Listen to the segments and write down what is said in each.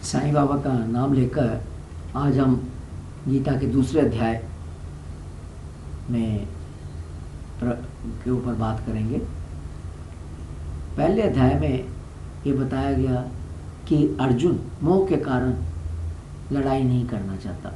साईं बाबा का नाम लेकर आज हम गीता के दूसरे अध्याय में के ऊपर बात करेंगे। पहले अध्याय में ये बताया गया कि अर्जुन मोह के कारण लड़ाई नहीं करना चाहता।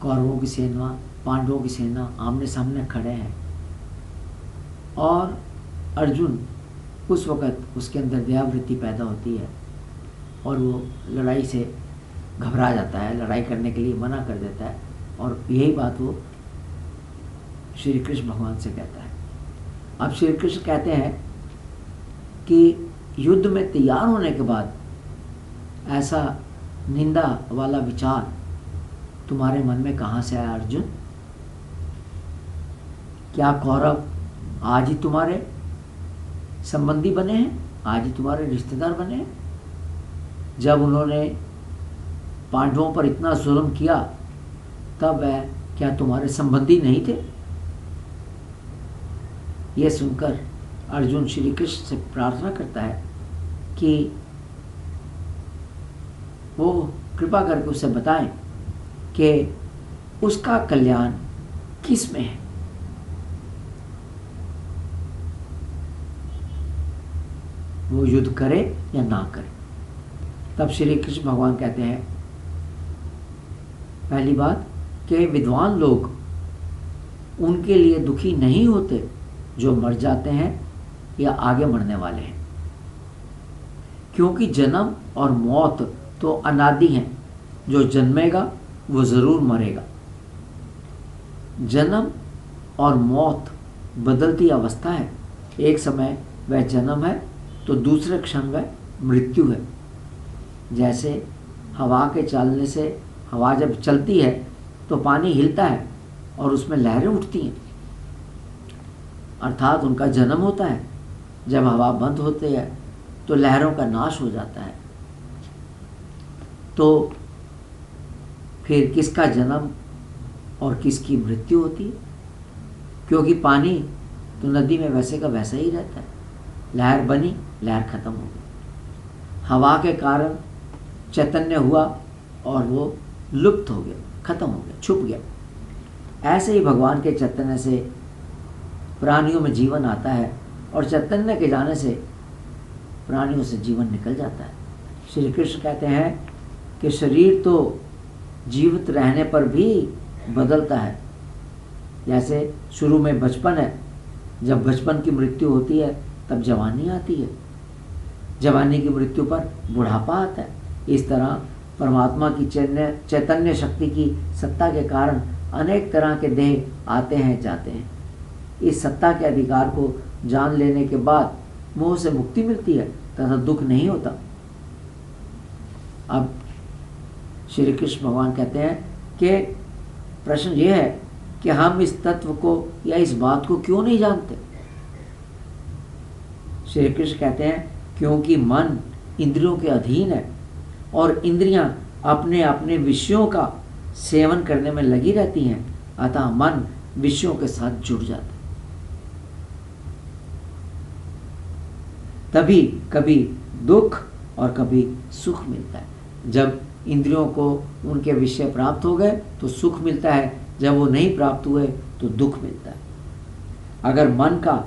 कौरवों की सेना, पांडवों की सेना आमने सामने खड़े हैं और अर्जुन उस वक़्त उसके अंदर दयावृत्ति पैदा होती है और वो लड़ाई से घबरा जाता है, लड़ाई करने के लिए मना कर देता है और यही बात वो श्री कृष्ण भगवान से कहता है। अब श्री कृष्ण कहते हैं कि युद्ध में तैयार होने के बाद ऐसा निंदा वाला विचार तुम्हारे मन में कहाँ से आया अर्जुन? क्या कौरव आज ही तुम्हारे संबंधी बने हैं, आज ही तुम्हारे रिश्तेदार बने हैं? जब उन्होंने पांडवों पर इतना जुल्म किया तब वह क्या तुम्हारे संबंधी नहीं थे? यह सुनकर अर्जुन श्री कृष्ण से प्रार्थना करता है कि वो कृपा करके उसे बताएं कि उसका कल्याण किस में है। वो युद्ध करे या ना करे। तब श्री कृष्ण भगवान कहते हैं, पहली बात कि विद्वान लोग उनके लिए दुखी नहीं होते जो मर जाते हैं या आगे मरने वाले हैं, क्योंकि जन्म और मौत तो अनादि हैं। जो जन्मेगा वो ज़रूर मरेगा। जन्म और मौत बदलती अवस्था है। एक समय वह जन्म है तो दूसरे क्षण वह मृत्यु है। जैसे हवा के चलने से, हवा जब चलती है तो पानी हिलता है और उसमें लहरें उठती हैं, अर्थात उनका जन्म होता है। जब हवा बंद होती है तो लहरों का नाश हो जाता है। तो फिर किसका जन्म और किसकी मृत्यु होती है? क्योंकि पानी तो नदी में वैसे का वैसा ही रहता है। लहर बनी, लहर खत्म हो गई। हवा के कारण चैतन्य हुआ और वो लुप्त हो गया, खत्म हो गया, छुप गया। ऐसे ही भगवान के चैतन्य से प्राणियों में जीवन आता है और चैतन्य के जाने से प्राणियों से जीवन निकल जाता है। श्री कृष्ण कहते हैं कि शरीर तो जीवित रहने पर भी बदलता है। जैसे शुरू में बचपन है, जब बचपन की मृत्यु होती है तब जवानी आती है, जवानी की मृत्यु पर बुढ़ापा आता है। इस तरह परमात्मा की चैतन्य शक्ति की सत्ता के कारण अनेक तरह के देह आते हैं, जाते हैं। इस सत्ता के अधिकार को जान लेने के बाद मोह से मुक्ति मिलती है तथा दुख नहीं होता। अब श्री कृष्ण भगवान कहते हैं कि प्रश्न ये है कि हम इस तत्व को या इस बात को क्यों नहीं जानते? श्री कृष्ण कहते हैं क्योंकि मन इंद्रियों के अधीन है और इंद्रियां अपने अपने विषयों का सेवन करने में लगी रहती हैं, अतः मन विषयों के साथ जुड़ जाता है। तभी कभी दुख और कभी सुख मिलता है। जब इंद्रियों को उनके विषय प्राप्त हो गए तो सुख मिलता है, जब वो नहीं प्राप्त हुए तो दुख मिलता है। अगर मन का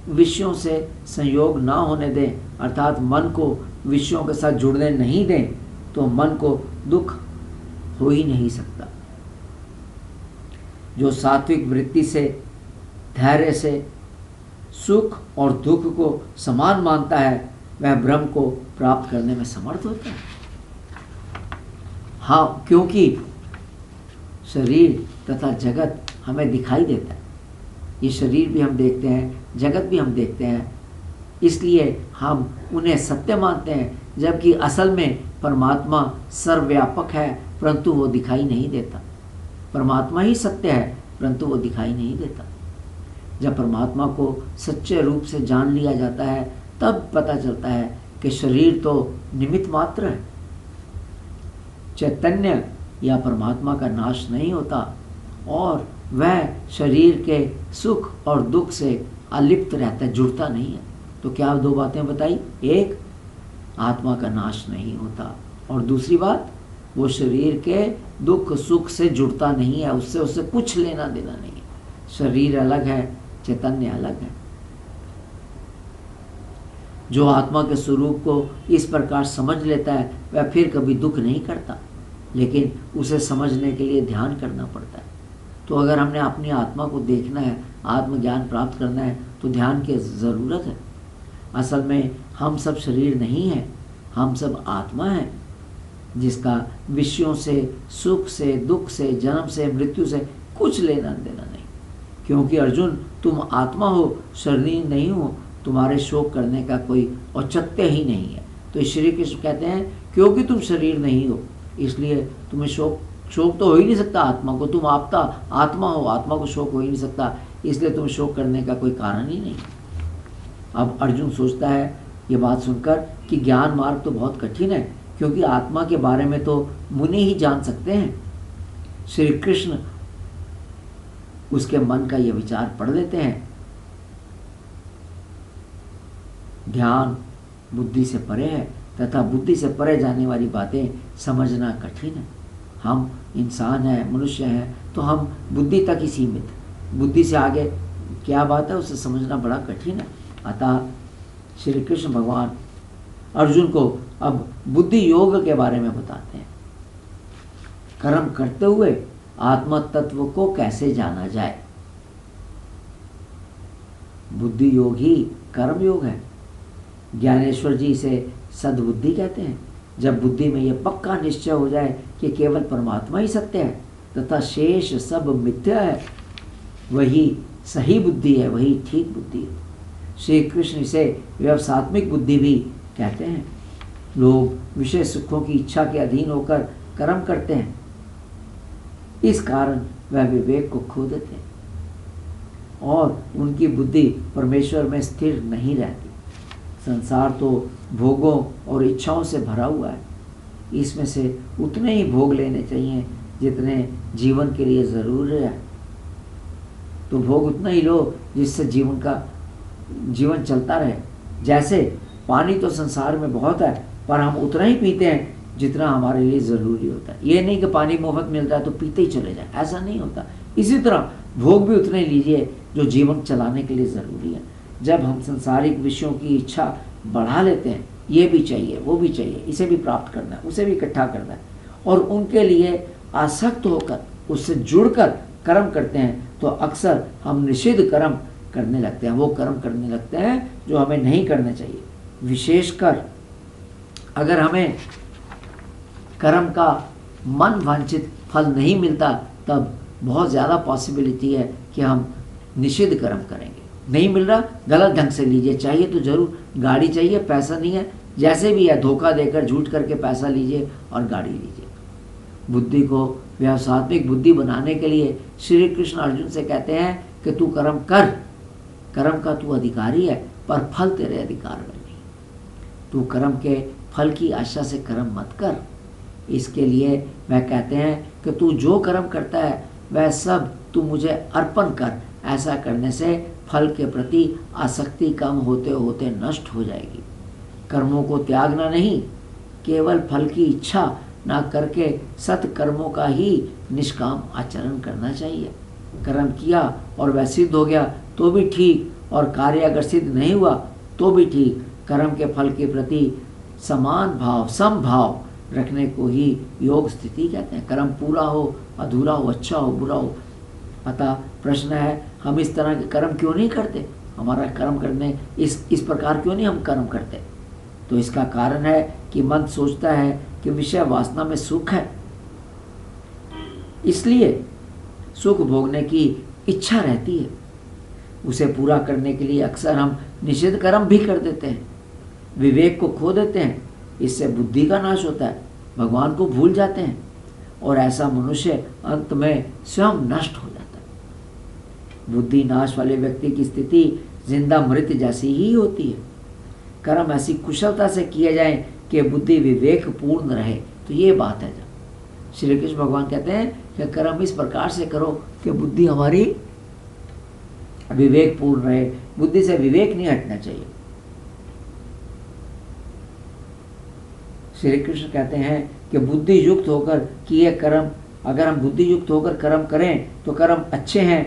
विषयों से संयोग ना होने दें, अर्थात मन को विषयों के साथ जुड़ने नहीं दें, तो मन को दुख हो ही नहीं सकता। जो सात्विक वृत्ति से, धैर्य से सुख और दुख को समान मानता है, वह ब्रह्म को प्राप्त करने में समर्थ होता है। हाँ, क्योंकि शरीर तथा जगत हमें दिखाई देता है। ये शरीर भी हम देखते हैं, जगत भी हम देखते हैं, इसलिए हम उन्हें सत्य मानते हैं, जबकि असल में परमात्मा सर्वव्यापक है परंतु वो दिखाई नहीं देता। परमात्मा ही सत्य है परंतु वो दिखाई नहीं देता। जब परमात्मा को सच्चे रूप से जान लिया जाता है तब पता चलता है कि शरीर तो निमित्त मात्र है। चैतन्य या परमात्मा का नाश नहीं होता और वह शरीर के सुख और दुख से अलिप्त रहता है, जुड़ता नहीं है। तो क्या दो बातें बताई? एक, आत्मा का नाश नहीं होता और दूसरी बात, वो शरीर के दुख सुख से जुड़ता नहीं है, उससे उससे कुछ लेना देना नहीं है। शरीर अलग है, चैतन्य अलग है। जो आत्मा के स्वरूप को इस प्रकार समझ लेता है वह फिर कभी दुख नहीं करता, लेकिन उसे समझने के लिए ध्यान करना पड़ता है। तो अगर हमने अपनी आत्मा को देखना है, आत्मज्ञान प्राप्त करना है, तो ध्यान की ज़रूरत है। असल में हम सब शरीर नहीं हैं, हम सब आत्मा हैं, जिसका विषयों से, सुख से, दुख से, जन्म से, मृत्यु से कुछ लेना देना नहीं। क्योंकि अर्जुन, तुम आत्मा हो, शरीर नहीं हो, तुम्हारे शोक करने का कोई औचित्य ही नहीं है। तो श्री कृष्ण कहते हैं क्योंकि तुम शरीर नहीं हो, इसलिए तुम्हें शोक तो हो ही नहीं सकता। आत्मा को तुम आत्मा हो, आत्मा को शोक हो ही नहीं सकता, इसलिए तुम्हें शोक करने का कोई कारण ही नहीं। अब अर्जुन सोचता है ये बात सुनकर कि ज्ञान मार्ग तो बहुत कठिन है, क्योंकि आत्मा के बारे में तो मुनि ही जान सकते हैं। श्री कृष्ण उसके मन का ये विचार पढ़ लेते हैं। ध्यान बुद्धि से परे है तथा बुद्धि से परे जाने वाली बातें समझना कठिन है। हम इंसान हैं, मनुष्य हैं, तो हम बुद्धि तक ही सीमित, बुद्धि से आगे क्या बात है उसे समझना बड़ा कठिन है। अतः श्री कृष्ण भगवान अर्जुन को अब बुद्धि योग के बारे में बताते हैं। कर्म करते हुए आत्म तत्व को कैसे जाना जाए। बुद्धि योग ही कर्म योग है। ज्ञानेश्वर जी इसे सद्बुद्धि कहते हैं। जब बुद्धि में यह पक्का निश्चय हो जाए कि केवल परमात्मा ही सत्य है तथा शेष सब मिथ्या है, वही सही बुद्धि है, वही ठीक बुद्धि है। श्री कृष्ण इसे व्यवसात्मिक बुद्धि भी कहते हैं। लोग विषय सुखों की इच्छा के अधीन होकर कर्म करते हैं, इस कारण वह विवेक को खो देते हैं और उनकी बुद्धि परमेश्वर में स्थिर नहीं रहती। संसार तो भोगों और इच्छाओं से भरा हुआ है, इसमें से उतने ही भोग लेने चाहिए जितने जीवन के लिए ज़रूरी है। तो भोग उतना ही लो जिससे जीवन चलता रहे। जैसे पानी तो संसार में बहुत है, पर हम उतना ही पीते हैं जितना हमारे लिए ज़रूरी होता है। ये नहीं कि पानी मुफ्त मिलता है तो पीते ही चले जाए, ऐसा नहीं होता। इसी तरह भोग भी उतने लीजिए जो जीवन चलाने के लिए ज़रूरी है। जब हम संसारिक विषयों की इच्छा बढ़ा लेते हैं, ये भी चाहिए, वो भी चाहिए, इसे भी प्राप्त करना है, उसे भी इकट्ठा करना है, और उनके लिए आसक्त होकर उससे जुड़कर कर्म करते हैं, तो अक्सर हम निषिद्ध कर्म करने लगते हैं। वो कर्म करने लगते हैं जो हमें नहीं करने चाहिए। विशेषकर अगर हमें कर्म का मन वांछित फल नहीं मिलता, तब बहुत ज़्यादा पॉसिबिलिटी है कि हम निषिद्ध कर्म करेंगे। नहीं मिल रहा, गलत ढंग से लीजिए, चाहिए तो ज़रूर, गाड़ी चाहिए, पैसा नहीं है, जैसे भी है धोखा देकर झूठ करके पैसा लीजिए और गाड़ी लीजिए। बुद्धि को व्यवसात्मिक बुद्धि बनाने के लिए श्री कृष्ण अर्जुन से कहते हैं कि तू कर्म कर, कर्म का तू अधिकारी है, पर फल तेरे अधिकार में नहीं। तू कर्म के फल की आशा से कर्म मत कर। इसके लिए वह कहते हैं कि तू जो कर्म करता है वह सब तू मुझे अर्पण कर। ऐसा करने से फल के प्रति आसक्ति कम होते होते नष्ट हो जाएगी। कर्मों को त्यागना नहीं, केवल फल की इच्छा ना करके सत्कर्मों का ही निष्काम आचरण करना चाहिए। कर्म किया और वह सिद्ध हो गया तो भी ठीक, और कार्य अगर सिद्ध नहीं हुआ तो भी ठीक। कर्म के फल के प्रति समान भाव, समभाव रखने को ही योग स्थिति कहते हैं। कर्म पूरा हो, अधूरा हो, अच्छा हो, बुरा हो। अतः प्रश्न है, हम इस तरह के कर्म क्यों नहीं करते? हमारा कर्म करने इस प्रकार क्यों नहीं हम कर्म करते? तो इसका कारण है कि मन सोचता है कि विषय वासना में सुख है, इसलिए सुख भोगने की इच्छा रहती है। उसे पूरा करने के लिए अक्सर हम निषिद्ध कर्म भी कर देते हैं, विवेक को खो देते हैं। इससे बुद्धि का नाश होता है, भगवान को भूल जाते हैं, और ऐसा मनुष्य अंत में स्वयं नष्ट हो जाता है। बुद्धि नाश वाले व्यक्ति की स्थिति जिंदा मृत जैसी ही होती है। कर्म ऐसी कुशलता से किए जाए कि बुद्धि विवेक पूर्ण रहे, तो ये बात है। जब श्री कृष्ण भगवान कहते हैं कि कर्म इस प्रकार से करो कि बुद्धि हमारी विवेक पूर्ण रहे, बुद्धि से विवेक नहीं हटना चाहिए। श्री कृष्ण कहते हैं कि बुद्धि युक्त होकर किए कर्म, अगर हम बुद्धि युक्त होकर कर्म करें तो कर्म अच्छे हैं,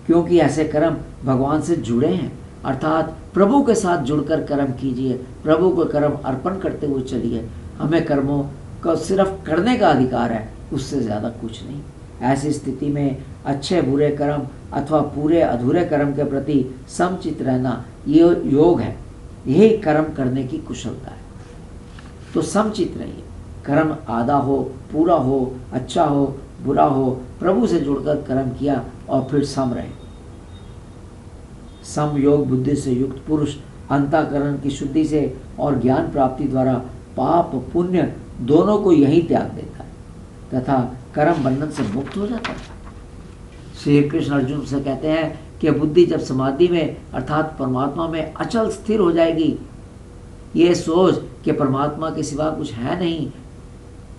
क्योंकि ऐसे कर्म भगवान से जुड़े हैं। अर्थात प्रभु के साथ जुड़कर कर्म कीजिए, प्रभु को कर्म अर्पण करते हुए चलिए। हमें कर्मों का सिर्फ करने का अधिकार है, उससे ज़्यादा कुछ नहीं। ऐसी स्थिति में अच्छे बुरे कर्म अथवा पूरे अधूरे कर्म के प्रति समचित रहना ये योग है, यही कर्म करने की कुशलता है। तो समचित रहिए, कर्म आधा हो, पूरा हो, अच्छा हो, बुरा हो, प्रभु से जुड़कर कर्म किया और फिर सम रहे। सम योग बुद्धि से युक्त पुरुष अंतःकरण की शुद्धि से और ज्ञान प्राप्ति द्वारा पाप पुण्य दोनों को यही त्याग देता है तथा कर्म बंधन से मुक्त हो जाता है। श्री कृष्ण अर्जुन से कहते हैं कि बुद्धि जब समाधि में अर्थात परमात्मा में अचल स्थिर हो जाएगी, ये सोच कि परमात्मा के सिवा कुछ है नहीं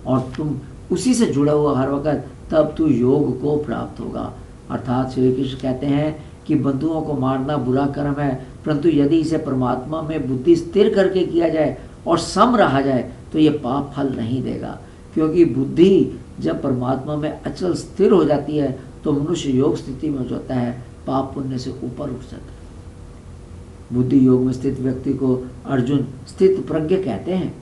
और तुम उसी से जुड़ा हुआ हर वक्त, तब तू योग को प्राप्त होगा। अर्थात श्री कृष्ण कहते हैं कि बंधुओं को मारना बुरा कर्म है, परंतु यदि इसे परमात्मा में बुद्धि स्थिर करके किया जाए और सम रहा जाए तो ये पाप फल नहीं देगा, क्योंकि बुद्धि जब परमात्मा में अचल स्थिर हो जाती है तो मनुष्य योग स्थिति में हो जाता है, पाप पुण्य से ऊपर उठ जाता है। बुद्धि योग में स्थित व्यक्ति को अर्जुन स्थित प्रज्ञ कहते हैं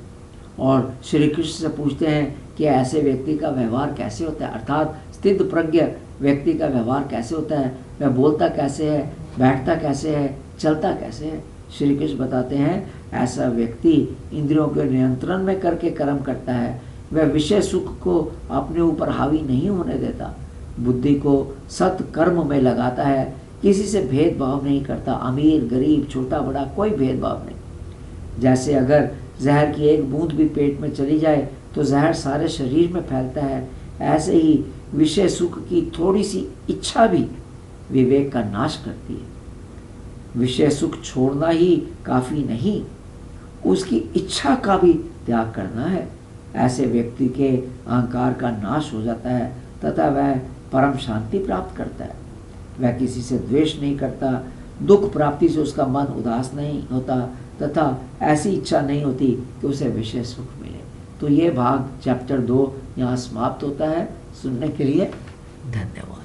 और श्री कृष्ण से पूछते हैं कि ऐसे व्यक्ति का व्यवहार कैसे होता है, अर्थात स्थित प्रज्ञ व्यक्ति का व्यवहार कैसे होता है, वह बोलता कैसे है, बैठता कैसे है, चलता कैसे है। श्री कृष्ण बताते हैं ऐसा व्यक्ति इंद्रियों के नियंत्रण में करके कर्म करता है, वह विषय सुख को अपने ऊपर हावी नहीं होने देता, बुद्धि को सत कर्म में लगाता है, किसी से भेदभाव नहीं करता, अमीर गरीब छोटा बड़ा कोई भेदभाव नहीं। जैसे अगर जहर की एक बूंद भी पेट में चली जाए तो जहर सारे शरीर में फैलता है, ऐसे ही विषय सुख की थोड़ी सी इच्छा भी विवेक का नाश करती है। विषय सुख छोड़ना ही काफ़ी नहीं, उसकी इच्छा का भी त्याग करना है। ऐसे व्यक्ति के अहंकार का नाश हो जाता है तथा वह परम शांति प्राप्त करता है। वह किसी से द्वेष नहीं करता, दुख प्राप्ति से उसका मन उदास नहीं होता तथा ऐसी इच्छा नहीं होती कि उसे विषय सुख मिले। तो ये भाग चैप्टर 2 यहाँ समाप्त होता है। सुनने के लिए धन्यवाद।